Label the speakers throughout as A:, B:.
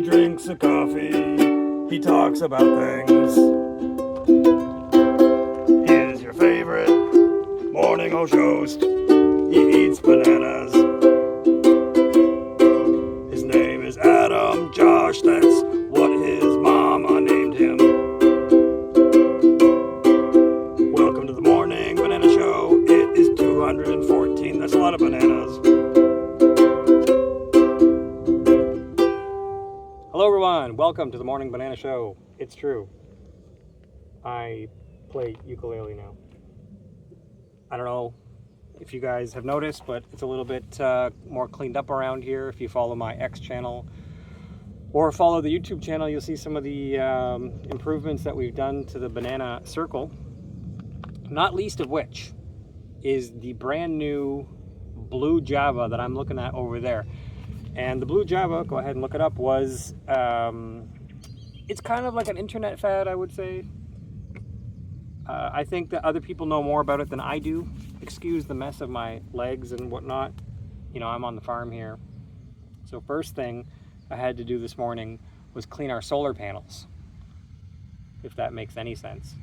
A: He drinks a coffee, he talks about things. He is your favorite morning host. He eats bananas. His name is Adam Josh, that's what his mama named him. Welcome to the Morning Banana Show. It is 214, that's a lot of bananas. Hello everyone, welcome to the Morning Banana Show. It's true, I play ukulele now. I don't know if you guys have noticed, but it's a little bit more cleaned up around here. If you follow my X channel or follow the YouTube channel, you'll see some of the improvements that we've done to the banana circle, not least of which is the brand new blue Java that I'm looking at over there. And the blue Java, go ahead and look it up, was, it's kind of like an internet fad, I would say. I think that other people know more about it than I do. Excuse the mess of my legs and whatnot. You know, I'm on the farm here. So first thing I had to do this morning was clean our solar panels, if that makes any sense.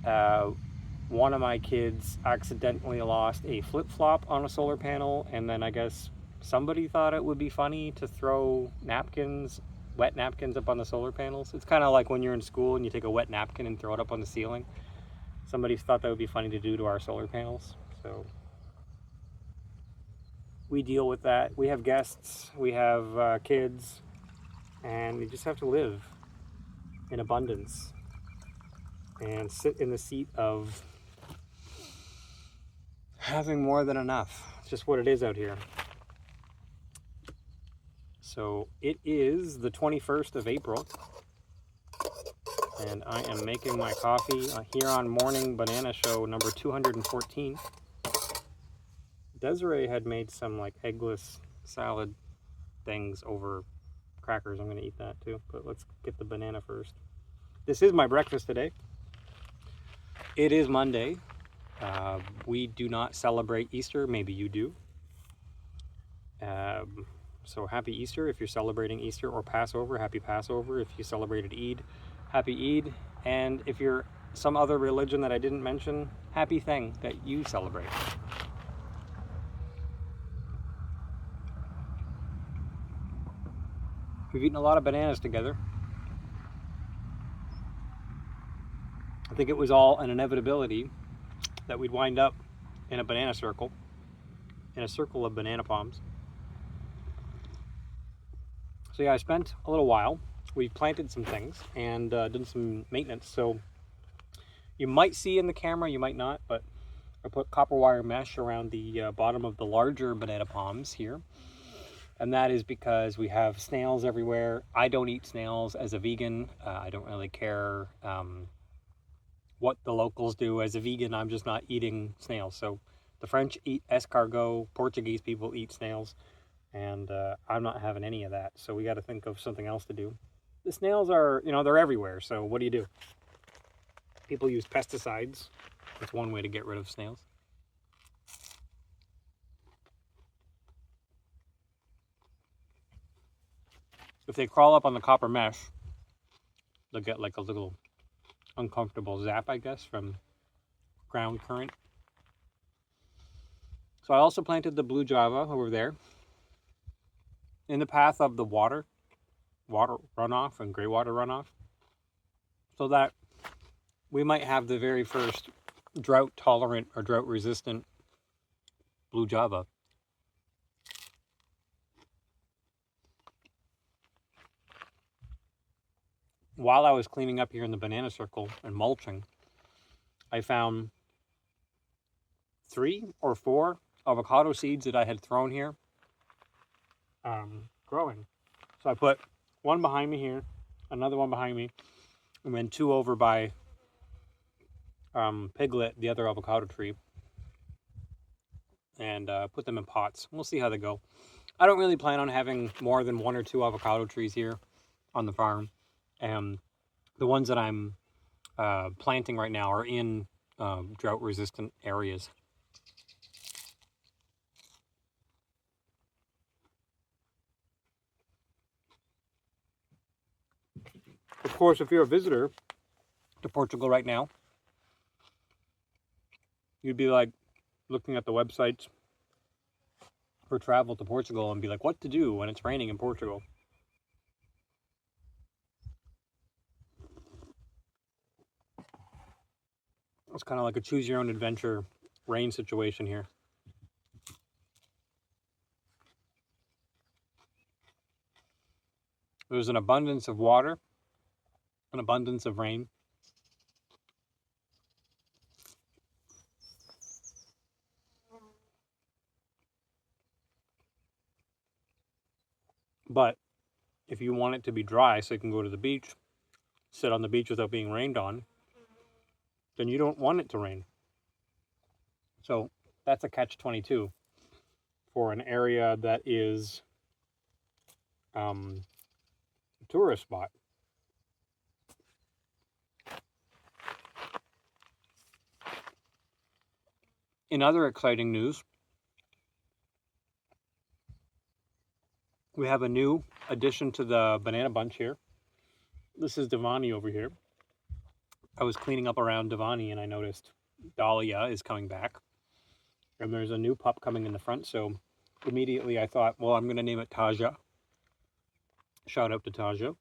A: One of my kids accidentally lost a flip-flop on a solar panel, and then I guess somebody thought it would be funny to throw napkins, wet napkins, up on the solar panels. It's kind of like when you're in school and you take a wet napkin and throw it up on the ceiling. Somebody thought that would be funny to do to our solar panels. So we deal with that. We have guests, we have kids, and we just have to live in abundance and sit in the seat of having more than enough. It's just what it is out here. So it is the 21st of April, and I am making my coffee here on Morning Banana Show number 214. Desiree had made some like eggless salad things over crackers. I'm going to eat that too, but let's get the banana first. This is my breakfast today. It is Monday. We do not celebrate Easter. Maybe you do. So happy Easter if you're celebrating Easter, or Passover, happy Passover. If you celebrated Eid, happy Eid. And if you're some other religion that I didn't mention, happy thing that you celebrate. We've eaten a lot of bananas together. I think it was all an inevitability that we'd wind up in a banana circle, in a circle of banana palms. So yeah, I spent a little while. We've planted some things and done some maintenance. So you might see in the camera, you might not, but I put copper wire mesh around the bottom of the larger banana palms here. And that is because we have snails everywhere. I don't eat snails as a vegan. I don't really care what the locals do. As a vegan, I'm just not eating snails. So the French eat escargot, Portuguese people eat snails, and I'm not having any of that. So we got to think of something else to do. The snails are, you know, they're everywhere. So what do? People use pesticides. That's one way to get rid of snails. If they crawl up on the copper mesh, they'll get like a little uncomfortable zap, I guess, from ground current. So I also planted the blue Java over there in the path of the water runoff and gray water runoff, so that we might have the very first drought tolerant or drought resistant blue Java. While I was cleaning up here in the banana circle and mulching, I found 3 or 4 avocado seeds that I had thrown here growing. So I put one behind me here, another one behind me, and then 2 over by Piglet, the other avocado tree, and put them in pots. We'll see how they go. I don't really plan on having more than 1 or 2 avocado trees here on the farm. And the ones that I'm planting right now are in drought resistant areas. Of course, if you're a visitor to Portugal right now, you'd be like looking at the websites for travel to Portugal and be like, what to do when it's raining in Portugal? It's kind of like a choose your own adventure rain situation here. There's an abundance of water, an abundance of rain. But if you want it to be dry so you can go to the beach, sit on the beach without being rained on, then you don't want it to rain. So that's a catch-22 for an area that is a tourist spot. In other exciting news, we have a new addition to the banana bunch here. This is Devani over here. I was cleaning up around Devani and I noticed Dahlia is coming back. And there's a new pup coming in the front, so immediately I thought, well, I'm going to name it Taja. Shout out to Taja.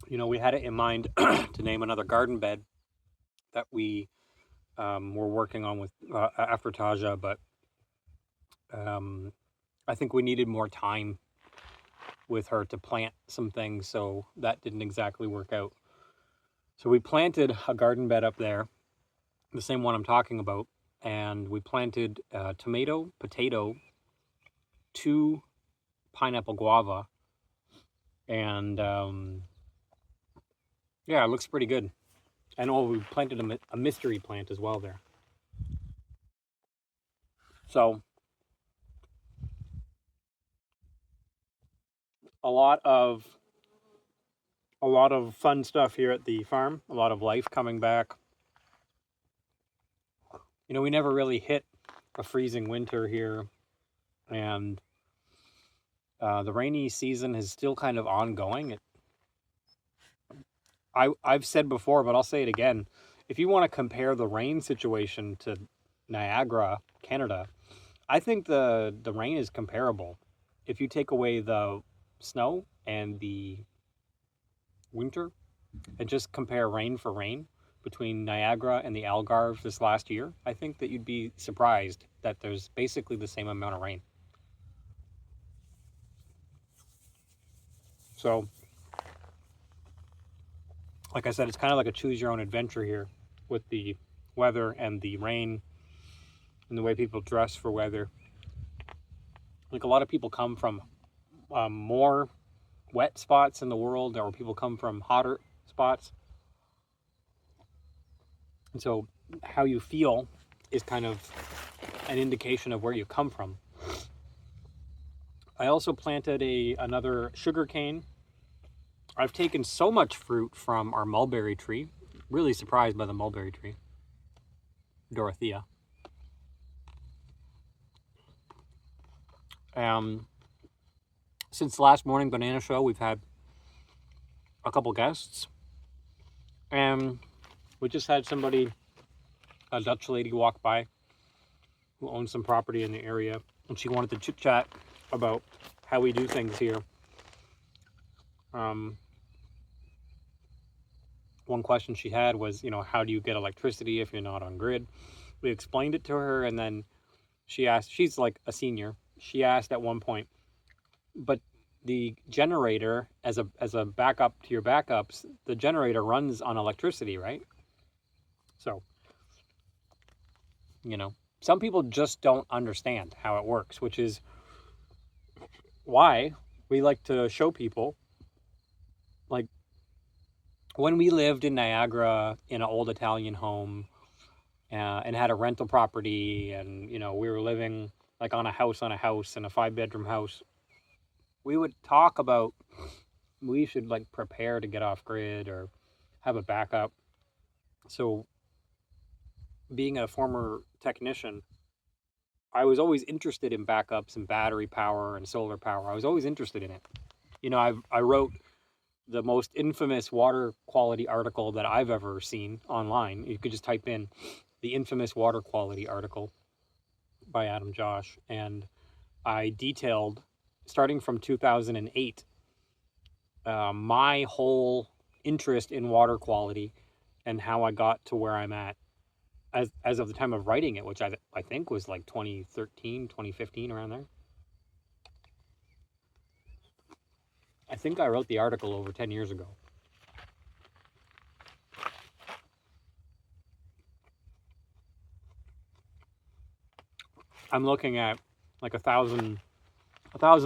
A: You know, we had it in mind to name another garden bed that we were working on with after Taja, but I think we needed more time with her to plant some things, so that didn't exactly work out. So we planted a garden bed up there, the same one I'm talking about, and we planted tomato, potato, 2 pineapple guava, and yeah, it looks pretty good. And oh, we planted a mystery plant as well there. So a lot of fun stuff here at the farm, a lot of life coming back. You know, we never really hit a freezing winter here, and the rainy season is still kind of ongoing. I've said before, but I'll say it again. If you want to compare the rain situation to Niagara, Canada, I think the rain is comparable. If you take away the snow and the winter and just compare rain for rain between Niagara and the Algarve this last year, I think that you'd be surprised that there's basically the same amount of rain. So, like I said, it's kind of like a choose your own adventure here with the weather and the rain and the way people dress for weather. Like a lot of people come from more wet spots in the world, or people come from hotter spots. And so how you feel is kind of an indication of where you come from. I also planted another sugar cane. I've taken so much fruit from our mulberry tree. Really surprised by the mulberry tree. Dorothea. Since the last morning banana show, we've had a couple guests. And we just had somebody, a Dutch lady, walk by who owns some property in the area. And she wanted to chit chat about how we do things here. One question she had was, you know, how do you get electricity if you're not on grid? We explained it to her, and then she asked, she's like a senior, she asked at one point, but the generator, as a backup to your backups, the generator runs on electricity, right? So, you know, some people just don't understand how it works, which is why we like to show people, like, when we lived in Niagara in an old Italian home and had a rental property, and, you know, we were living like on a house in a 5-bedroom house, we would talk about we should like prepare to get off grid or have a backup. So being a former technician, I was always interested in backups and battery power and solar power. I was always interested in it. You know, I wrote the most infamous water quality article that I've ever seen online. You could just type in the infamous water quality article by Adam Josh, and I detailed, starting from 2008, my whole interest in water quality and how I got to where I'm at as of the time of writing it, which I think was like 2013, 2015, around there. I think I wrote the article over 10 years ago. I'm looking at like 1,000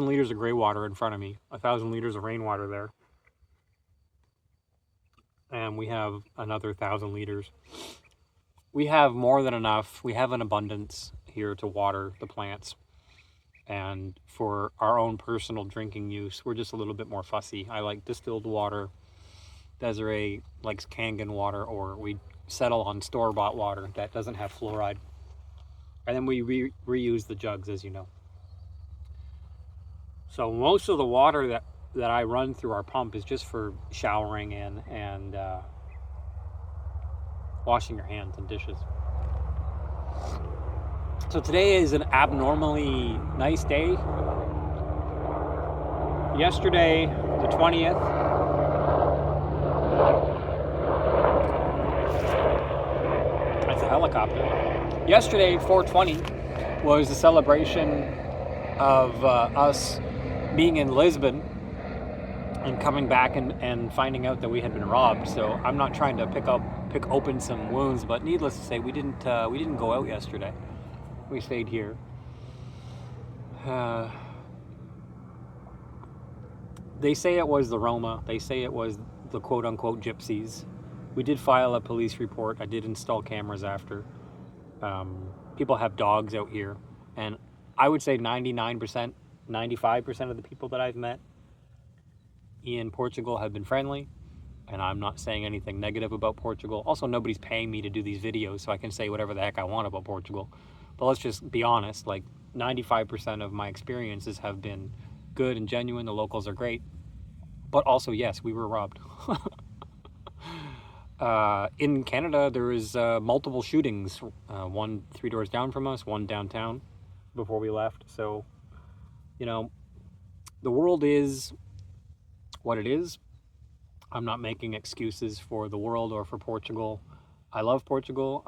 A: liters of gray water in front of me, 1,000 liters of rainwater there, and we have another 1,000 liters. We have more than enough. We have an abundance here to water the plants, and for our own personal drinking use, we're just a little bit more fussy. I like distilled water. Desiree likes Kangen water, or we settle on store-bought water that doesn't have fluoride, and then we reuse the jugs, as you know. So most of the water that I run through our pump is just for showering in and washing your hands and dishes. So today is an abnormally nice day. Yesterday, the 20th, that's a helicopter. Yesterday, 420, was the celebration of us being in Lisbon and coming back and finding out that we had been robbed. So I'm not trying to pick open some wounds, but needless to say, we didn't go out yesterday. We stayed here. They say it was the Roma. They say it was the quote-unquote gypsies. We did file a police report. I did install cameras after. People have dogs out here, and I would say 99%, 95% of the people that I've met in Portugal have been friendly, and I'm not saying anything negative about Portugal. Also, nobody's paying me to do these videos, so I can say whatever the heck I want about Portugal. But let's just be honest, like 95% of my experiences have been good and genuine. The locals are great. But also, yes, we were robbed. In Canada, there was multiple shootings. One 3 doors down from us, one downtown before we left. So, you know, the world is what it is. I'm not making excuses for the world or for Portugal. I love Portugal.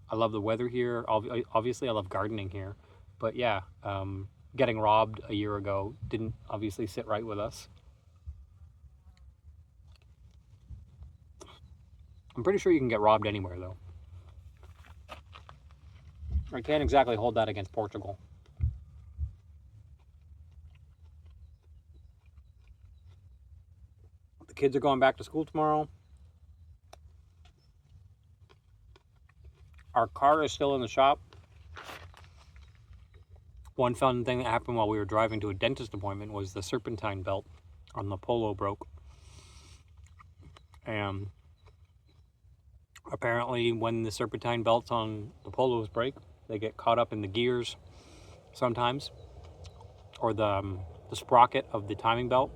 A: I love the weather here. Obviously, I love gardening here. But yeah, getting robbed a year ago didn't obviously sit right with us. I'm pretty sure you can get robbed anywhere, though. I can't exactly hold that against Portugal. The kids are going back to school tomorrow. Our car is still in the shop. One fun thing that happened while we were driving to a dentist appointment was the serpentine belt on the Polo broke. And apparently when the serpentine belts on the Polos break, they get caught up in the gears sometimes, or the sprocket of the timing belt,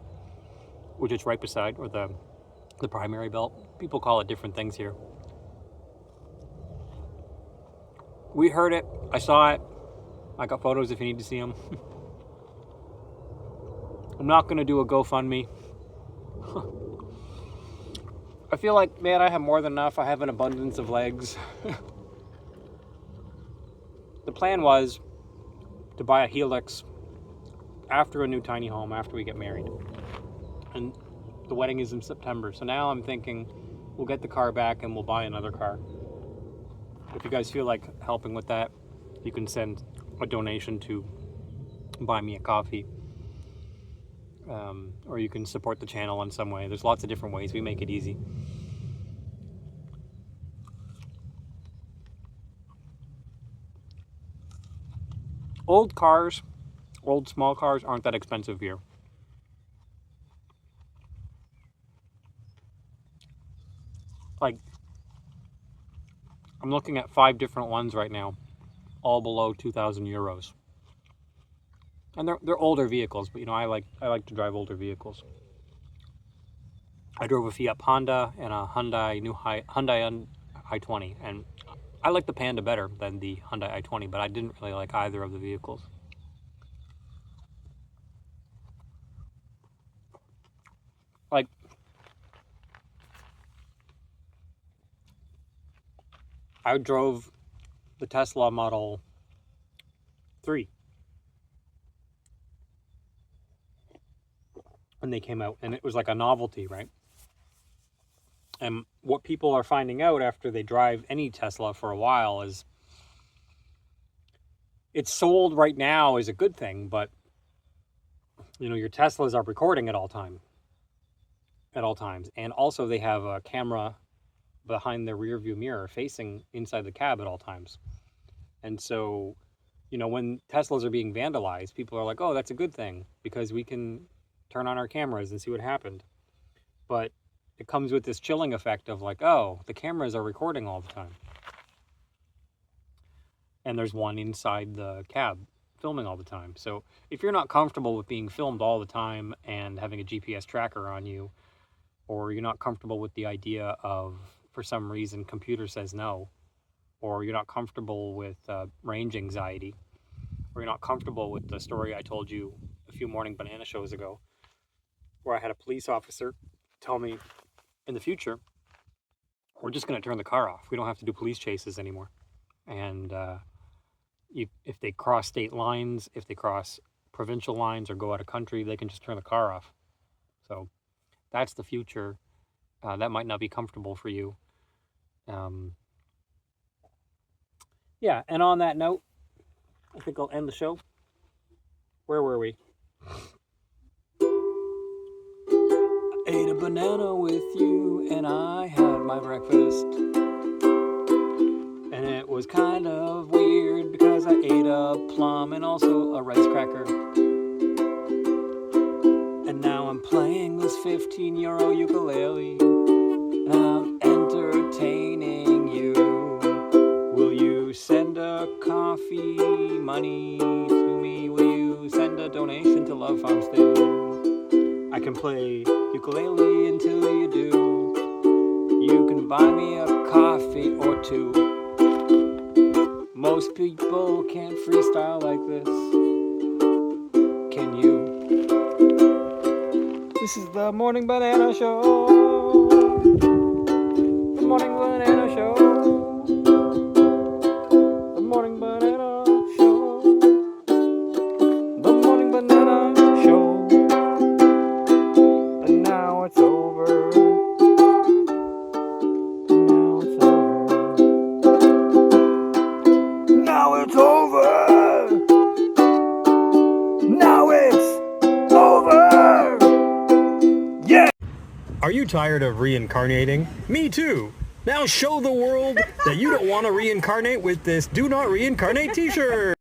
A: which is right beside, or the primary belt. People call it different things here. We heard it. I saw it. I got photos if you need to see them. I'm not going to do a GoFundMe. I feel like, man, I have more than enough. I have an abundance of legs. The plan was to buy a Helix after a new tiny home, after we get married. And the wedding is in September. So now I'm thinking we'll get the car back and we'll buy another car. If you guys feel like helping with that, you can send a donation to buy me a coffee. Or you can support the channel in some way. There's lots of different ways. We make it easy. Old small cars aren't that expensive here. Like, I'm looking at 5 different ones right now. all below 2,000 euros. And they're older vehicles, but you know, I like to drive older vehicles. I drove a Fiat Panda and a Hyundai i20, and I like the Panda better than the Hyundai i20, but I didn't really like either of the vehicles. Like, I drove the Tesla Model 3 when they came out, and it was like a novelty, right? And what people are finding out after they drive any Tesla for a while is it's sold right now is a good thing, but you know, your Teslas are recording at all times. And also they have a camera behind the rear view mirror facing inside the cab at all times. And so, you know, when Teslas are being vandalized, people are like, oh, that's a good thing because we can turn on our cameras and see what happened. But it comes with this chilling effect of like, oh, the cameras are recording all the time. And there's one inside the cab filming all the time. So if you're not comfortable with being filmed all the time and having a GPS tracker on you, or you're not comfortable with the idea of, for some reason, computer says no, or you're not comfortable with range anxiety, or you're not comfortable with the story I told you a few Morning Banana shows ago, where I had a police officer tell me, in the future, we're just going to turn the car off. We don't have to do police chases anymore. And if they cross state lines, if they cross provincial lines or go out of country, they can just turn the car off. So that's the future. That might not be comfortable for you. Yeah, and on that note, I think I'll end the show. Where were we? Ate a banana with you and I had my breakfast. And it was kind of weird because I ate a plum and also a rice cracker. And now I'm playing this 15 euro ukulele. And I'm entertaining you. Will you send a coffee money to me? Will you send a donation to Love Farmstead? I can play ukulele until you do. You can buy me a coffee or two. Most people can't freestyle like this. Can you? This is the Morning Banana Show. The Morning Banana Show. The Morning Banana Show. The Morning Banana Show. And now it's over. Now it's over. Now it's over. Yeah. Are you tired of reincarnating? Me too. Now show the world that you don't want to reincarnate with this Do Not Reincarnate t-shirt.